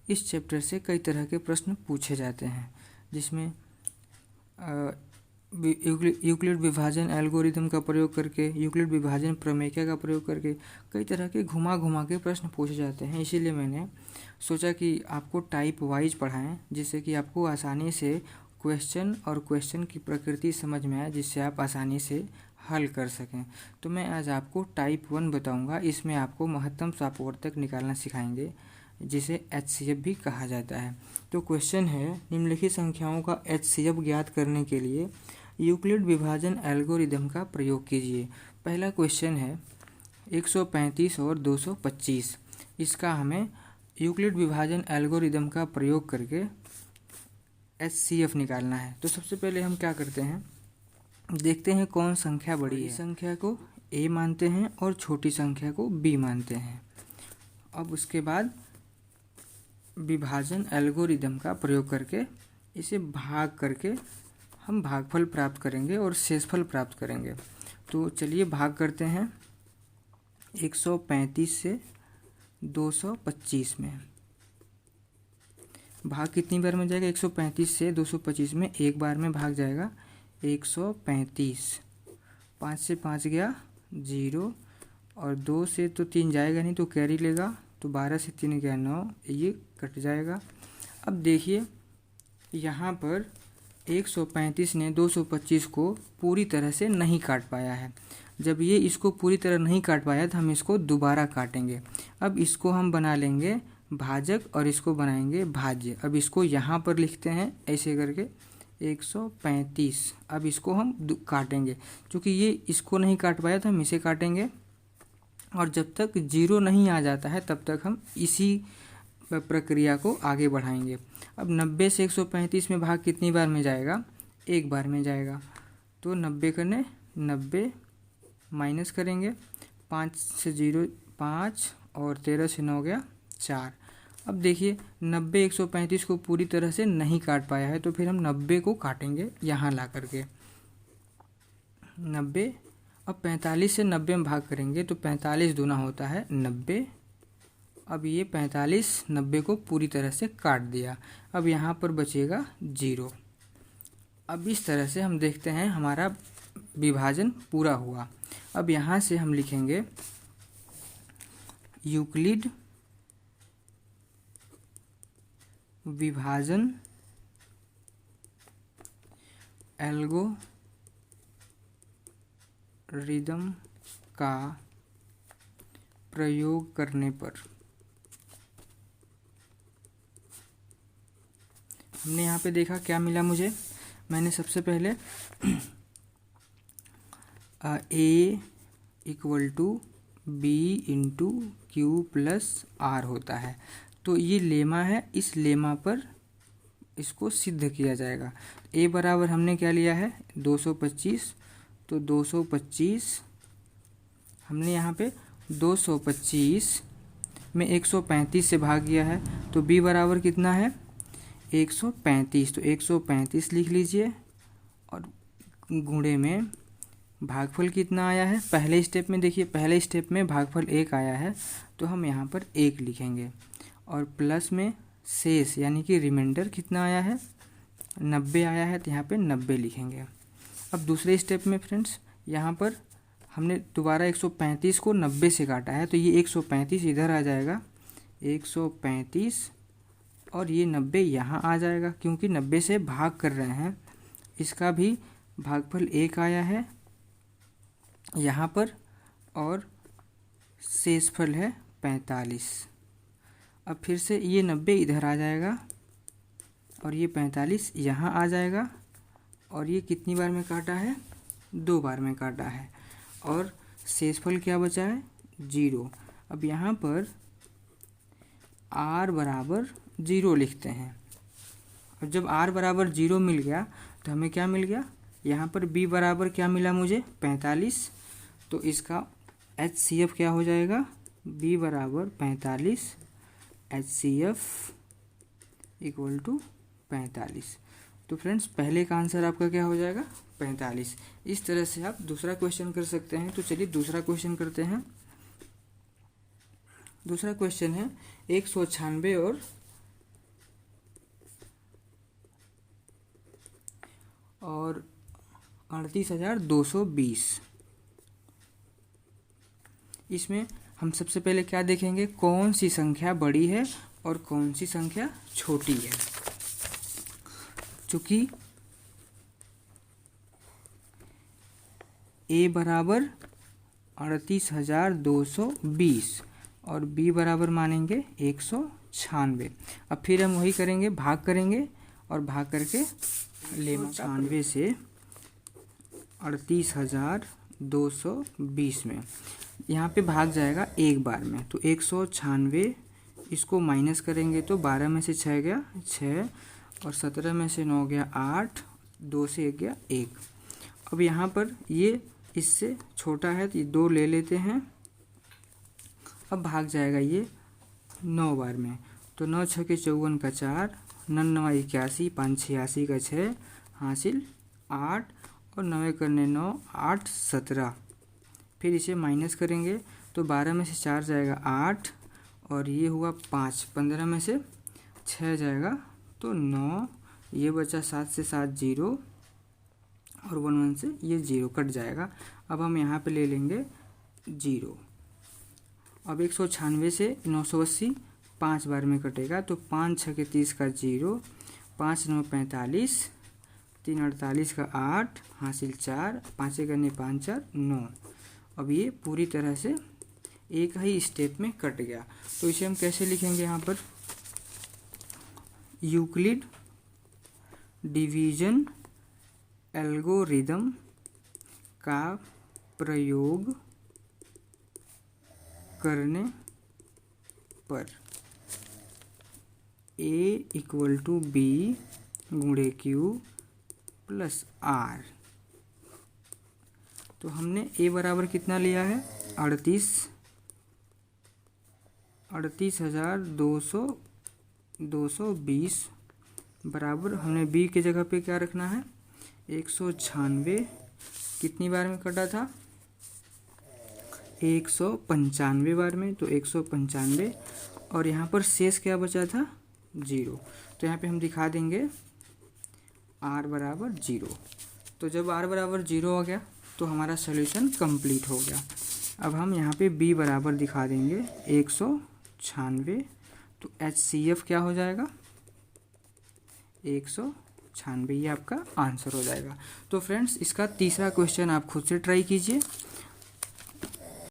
इस चैप्टर से कई तरह के प्रश्न पूछे जाते हैं, जिसमें यूक्लिड विभाजन एल्गोरिदम का प्रयोग करके, यूक्लिड विभाजन प्रमेय का प्रयोग करके कई तरह के घुमा घुमा के प्रश्न पूछे जाते हैं। इसीलिए मैंने सोचा कि आपको टाइप वाइज पढ़ाएं, जिससे कि आपको आसानी से क्वेश्चन और क्वेश्चन की प्रकृति समझ में आए, जिससे आप आसानी से हल कर सकें। तो मैं आज आपको टाइप 1 बताऊंगा। इसमें आपको महत्तम सापवर्तक निकालना सिखाएंगे, जिसे HCF भी कहा जाता है। तो क्वेश्चन है, निम्नलिखित संख्याओं का HCF ज्ञात करने के लिए यूक्लिड विभाजन एल्गोरिदम का प्रयोग कीजिए। पहला क्वेश्चन है 135 और 225। इसका हमें यूक्लिड विभाजन एल्गोरिदम का प्रयोग करके HCF निकालना है। तो सबसे पहले हम क्या करते हैं, देखते हैं कौन संख्या बड़ी है। संख्या को A मानते हैं और छोटी संख्या को B मानते हैं। अब उसके बाद विभाजन एल्गोरिदम का प्रयोग करके इसे भाग करके हम भागफल प्राप्त करेंगे और शेषफल प्राप्त करेंगे। तो चलिए भाग करते हैं 135 से 225 में। भाग कितनी बार में जाएगा? 135 से 225 में एक बार में भाग जाएगा 135। 5 से 5 गया 0, और 2 से तो 3 जाएगा नहीं, तो कैरी लेगा, तो 12 से 3 गया 9, ये कट जाएगा। अब देखिए यहाँ पर 135 ने 225 को पूरी तरह से नहीं काट पाया है। जब ये इसको पूरी तरह नहीं काट पाया तो हम इसको दोबारा काटेंगे। अब इसको हम बना लेंगे भाजक और इसको बनाएंगे भाज्य। अब इसको यहाँ पर लिखते हैं ऐसे करके 135। अब इसको हम काटेंगे, क्योंकि ये इसको नहीं काट पाया तो हम इसे काटेंगे, और जब तक 0 नहीं आ जाता है तब तक हम इसी प्रक्रिया को आगे बढ़ाएंगे। अब 90 से 135 में भाग कितनी बार में जाएगा? एक बार में जाएगा। तो 90 करने 90 माइनस करेंगे, 5 से 0 5, और 13 से 9 गया 4। अब देखिए 90 135 को पूरी तरह से नहीं काट पाया है, तो फिर हम 90 को काटेंगे यहाँ ला करके 90। अब 45 से 90 में भाग करेंगे तो 45 दूना होता है 90। अब ये 45 90 को पूरी तरह से काट दिया। अब यहाँ पर बचेगा 0। अब इस तरह से हम देखते हैं हमारा विभाजन पूरा हुआ। अब यहाँ से हम लिखेंगे यूक्लिड विभाजन एल्गोरिदम का प्रयोग करने पर हमने यहाँ पे देखा क्या मिला मुझे। मैंने सबसे पहले A = B × Q + R होता है। तो ये लेमा है, इस लेमा पर इसको सिद्ध किया जाएगा। A बराबर हमने क्या लिया है? 225। तो 225 हमने यहाँ पे 225 में 135 से भाग किया है, तो B बराबर कितना है? 135। तो 135 लिख लीजिए, और गुणे में भागफल कितना आया है? पहले स्टेप में देखिए, पहले स्टेप में भागफल 1 आया है, तो हम यहाँ पर 1 लिखेंगे, और प्लस में शेष यानी कि रिमाइंडर कितना आया है? 90 आया है, तो यहाँ पे 90 लिखेंगे। अब दूसरे स्टेप में फ्रेंड्स, यहाँ पर हमने दोबारा 135 को 90 से काटा है, तो ये 135 इधर आ जाएगा 135, और ये 90 यहाँ आ जाएगा, क्योंकि 90 से भाग कर रहे हैं। इसका भी भागफल 1 आया है यहाँ पर, और शेषफल है 45। अब फिर से ये 90 इधर आ जाएगा, और ये 45 यहाँ आ जाएगा, और ये कितनी बार में काटा है? 2 बार में काटा है, और शेषफल क्या बचा है? 0। अब यहाँ पर R बराबर 0 लिखते हैं। अब जब R बराबर 0 मिल गया तो हमें क्या मिल गया? यहाँ पर B बराबर क्या मिला मुझे? 45। तो इसका HCF क्या हो जाएगा? B बराबर 45, HCF = 45। तो फ्रेंड्स पहले का आंसर आपका क्या हो जाएगा? 45। इस तरह से आप दूसरा क्वेश्चन कर सकते हैं। तो चलिए दूसरा क्वेश्चन करते हैं। दूसरा क्वेश्चन है 196 और और 38,220। इसमें हम सबसे पहले क्या देखेंगे, कौन सी संख्या बड़ी है और कौन सी संख्या छोटी है। चूंकि ए बराबर 38,220 और बी बराबर मानेंगे 196। अब फिर हम वही करेंगे, भाग करेंगे और भाग करके लेमा 96 से 38,220 में यहाँ पे भाग जाएगा एक बार में, तो 196 इसको माइनस करेंगे तो 12 में से 6 गया 6 और 17 में से 9 गया 8, 2 से 1 गया 1। अब यहाँ पर ये इससे छोटा है तो ये 2 ले लेते हैं। अब भाग जाएगा ये 9 बार में, तो 9 6 के 54 का 4, 9 9 81, 5 86 का 6 हासिल 8 और 9 करने 9 8 17। फिर इसे माइनस करेंगे तो 12 में से 4 जाएगा 8 और ये हुआ 5, 15 में से 6 जाएगा तो 9, ये बचा 7 से 7 0 और 1 1 से ये 0 कट जाएगा। अब हम यहाँ पे ले लेंगे 0। अब 196 से 980 5 बार में कटेगा, तो 5 6 के 30 का 0, 5 9 45, 3 48 का 8 हासिल 4, 5 करने 5 4 9। अब ये पूरी तरह से एक ही स्टेप में कट गया। तो इसे हम कैसे लिखेंगे, यहाँ पर यूक्लिड डिवीजन एल्गोरिदम का प्रयोग करने पर A इक्वल टू बी गुणे क्यू प्लस आर। तो हमने A बराबर कितना लिया है 38,220 बराबर हमने B के जगह पे क्या रखना है 196। कितनी बार में कटा था 195 बार में, तो 195 और यहाँ पर शेष क्या बचा था 0। तो यहाँ पे हम दिखा देंगे r बराबर 0। तो जब r बराबर 0 हो गया तो हमारा सॉल्यूशन कंप्लीट हो गया। अब हम यहाँ पे b बराबर दिखा देंगे 196, तो HCF क्या हो जाएगा 196, ये आपका आंसर हो जाएगा। तो फ्रेंड्स इसका तीसरा क्वेश्चन आप खुद से ट्राई कीजिए